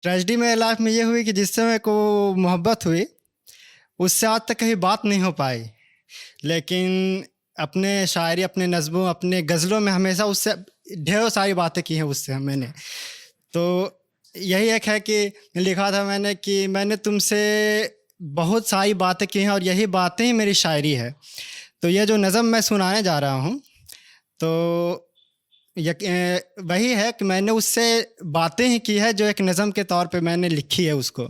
Tragedy मेरे life में ये हुई कि जिससे मेरे को मोहब्बत हुई, उससे आज तक कहीं बात नहीं हो पाई। लेकिन अपने शायरी, अपने नज़्मों, अपने गज़लों में हमेशा उससे ढेरों सारी बातें की हैं उससे मैंने। तो यही एक है कि लिखा था मैंने कि मैंने तुमसे बहुत सारी बातें की हैं और यही बातें ही मेरी शायरी है। तो ये जो नज़म मैं सुनाने जा रहा हूँ, तो वही है कि मैंने उससे बातें ही की है जो एक नज़म के तौर पे मैंने लिखी है उसको।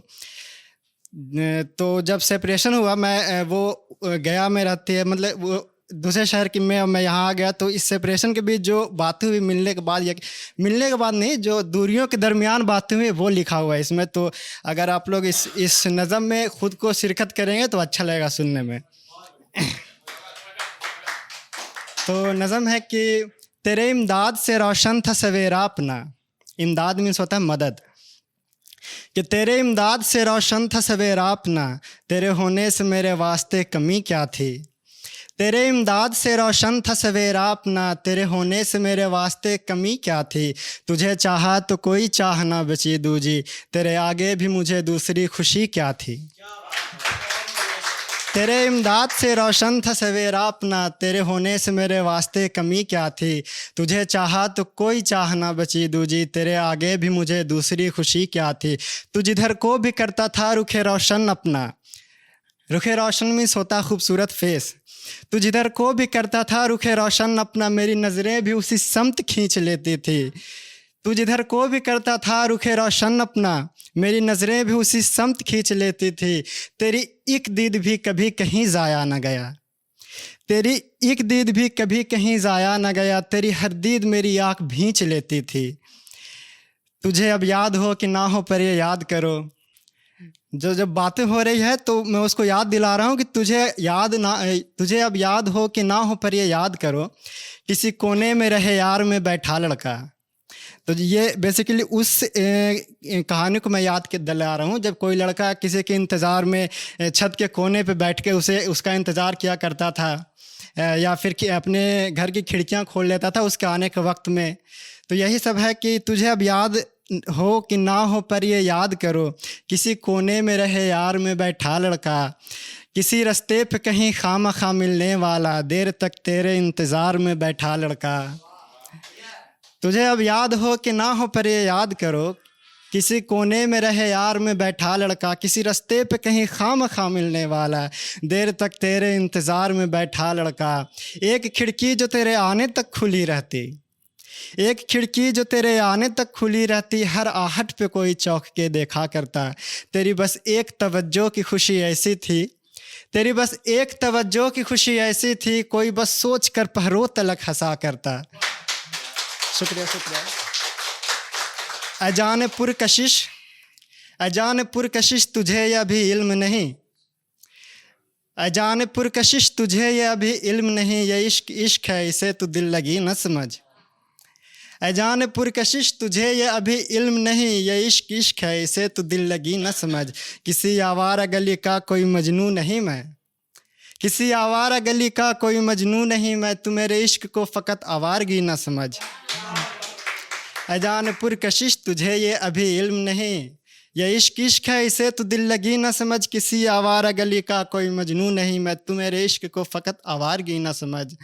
तो जब सेपरेशन हुआ, मैं वो गया में रहती है, मतलब वो दूसरे शहर की, मैं यहाँ आ गया। तो इस सेपरेशन के बीच जो बातें हुई मिलने के बाद, या मिलने के बाद नहीं, जो दूरियों के दरमियान बातें हुई, वो लिखा हुआ है इसमें। तो अगर आप लोग इस नज़म में खुद को शिरकत करेंगे तो अच्छा लगेगा सुनने में। तो नज़म है कि तेरे इमदाद से रोशन था सवेरा अपना। इमदाद मीन्स होता है मदद। कि तेरे इमदाद से रोशन था सवेरा अपना, तेरे होने से मेरे वास्ते कमी क्या थी। तेरे इमदाद से रोशन था सवेरा अपना, तेरे होने से मेरे वास्ते कमी क्या थी। तुझे चाहा तो कोई चाह ना बची दूजी, तेरे आगे भी मुझे दूसरी खुशी क्या थी। तेरे इमदाद से रोशन था सवेरा अपना, तेरे होने से मेरे वास्ते कमी क्या थी। तुझे चाहा तो कोई चाह ना बची दूजी, तेरे आगे भी मुझे दूसरी खुशी क्या थी। तू जिधर को भी करता था रुखे रोशन अपना। रुखे रोशन मीन्स होता खूबसूरत फेस। तू जिधर को भी करता था रुखे रोशन अपना, मेरी नज़रें भी उसी समत खींच लेती थी। तू जिधर को भी करता था रुखे रोशन अपना, मेरी नज़रें भी उसी समत खींच लेती थी। तेरी एक दीद भी कभी कहीं ज़ाया न गया। तेरी एक दीद भी कभी कहीं ज़ाया न गया, तेरी हर दीद मेरी आँख भींच लेती थी। तुझे अब याद हो कि ना हो पर ये याद करो। जो जब बातें हो रही है तो मैं उसको याद दिला रहा हूँ कि तुझे अब याद हो कि ना हो पर ये याद करो। किसी कोने में रहे यार में बैठा लड़का। तो ये बेसिकली उस कहानी को मैं याद के दिला रहा हूँ, जब कोई लड़का किसी के इंतज़ार में छत के कोने पे बैठ के उसका इंतज़ार किया करता था, या फिर कि अपने घर की खिड़कियाँ खोल लेता था उसके आने के वक्त में। तो यही सब है कि तुझे अब याद हो कि ना हो पर ये याद करो। किसी कोने में रहे यार में बैठा लड़का, किसी रास्ते पे कहीं खामखा मिलने वाला, देर तक तेरे इंतज़ार में बैठा लड़का। तुझे अब याद हो कि ना हो पर ये याद करो। किसी कोने में रहे यार में बैठा लड़का, किसी रास्ते पे कहीं खामखा मिलने वाला, देर तक तेरे इंतज़ार में बैठा लड़का। एक खिड़की जो तेरे आने तक खुली रहती, एक खिड़की जो तेरे आने तक खुली रहती, हर आहट पे कोई चौंक के देखा करता। तेरी बस एक तवज्जो की खुशी ऐसी थी, तेरी बस एक तवज्जो की खुशी ऐसी थी, कोई बस सोच कर पहरों तलक हंसा करता। शुक्रिया शुक्रिया। अजान पुरकशिश, अजान पुरकशिश तुझे यह भी इल्म नहीं। अजान पुरकशिश तुझे यह भी इल्म नहीं, ये इश्क इश्क है इसे तू दिल लगी न समझ। अजान पुरकशिश तुझे ये अभी इल्म नहीं, ये इश्क इश्क है इसे तू दिल लगी न समझ। किसी आवारा गली का कोई मजनू नहीं मैं, किसी आवारा गली का कोई मजनू नहीं मैं, तू मेरे इश्क को फ़कत आवारगी न समझ। अजान पुरकशिश तुझे ये अभी इल्म नहीं, ये इश्क इश्क है इसे तू दिल लगी न समझ। किसी आवारा गली का कोई मजनू नहीं मैं, तू मेरे इश्क को फ़कत आवारगी न समझ।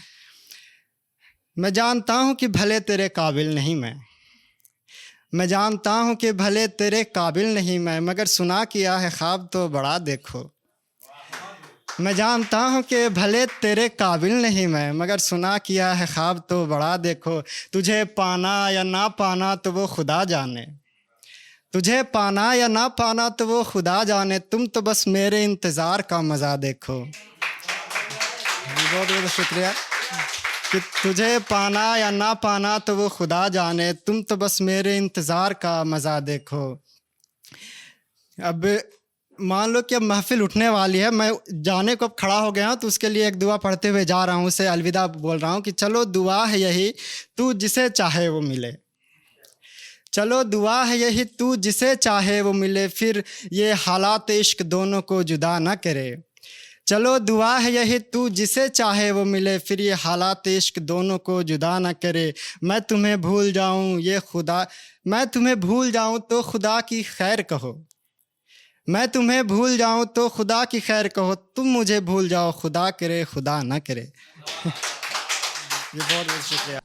मैं जानता हूँ कि भले तेरे काबिल नहीं मैं जानता हूँ कि भले तेरे काबिल नहीं मैं, मगर सुना किया है ख्वाब तो बड़ा देखो। मैं जानता हूँ कि भले तेरे काबिल नहीं मैं, मगर सुना किया है ख्वाब तो बड़ा देखो। तुझे पाना या ना पाना तो वो खुदा जाने, तुझे पाना या ना पाना तो वो खुदा जाने, तुम तो बस मेरे इंतज़ार का मज़ा देखो। बहुत बहुत शुक्रिया। कि तुझे पाना या ना पाना तो वो खुदा जाने, तुम तो बस मेरे इंतज़ार का मज़ा देखो। अब मान लो कि अब महफिल उठने वाली है, मैं जाने को अब खड़ा हो गया हूँ, तो उसके लिए एक दुआ पढ़ते हुए जा रहा हूँ, उसे अलविदा बोल रहा हूँ कि चलो दुआ है यही तू जिसे चाहे वो मिले। चलो दुआ है यही तू जिसे चाहे वो मिले, फिर ये हालात इश्क दोनों को जुदा ना करे। चलो दुआ है यही तू जिसे चाहे वो मिले, फिर ये हालात इश्क दोनों को जुदा न करे। मैं तुम्हें भूल जाऊं तो खुदा की खैर कहो, मैं तुम्हें भूल जाऊं तो खुदा की खैर कहो, तुम मुझे भूल जाओ खुदा करे खुदा न करे। ये बहुत बहुत शुक्रिया।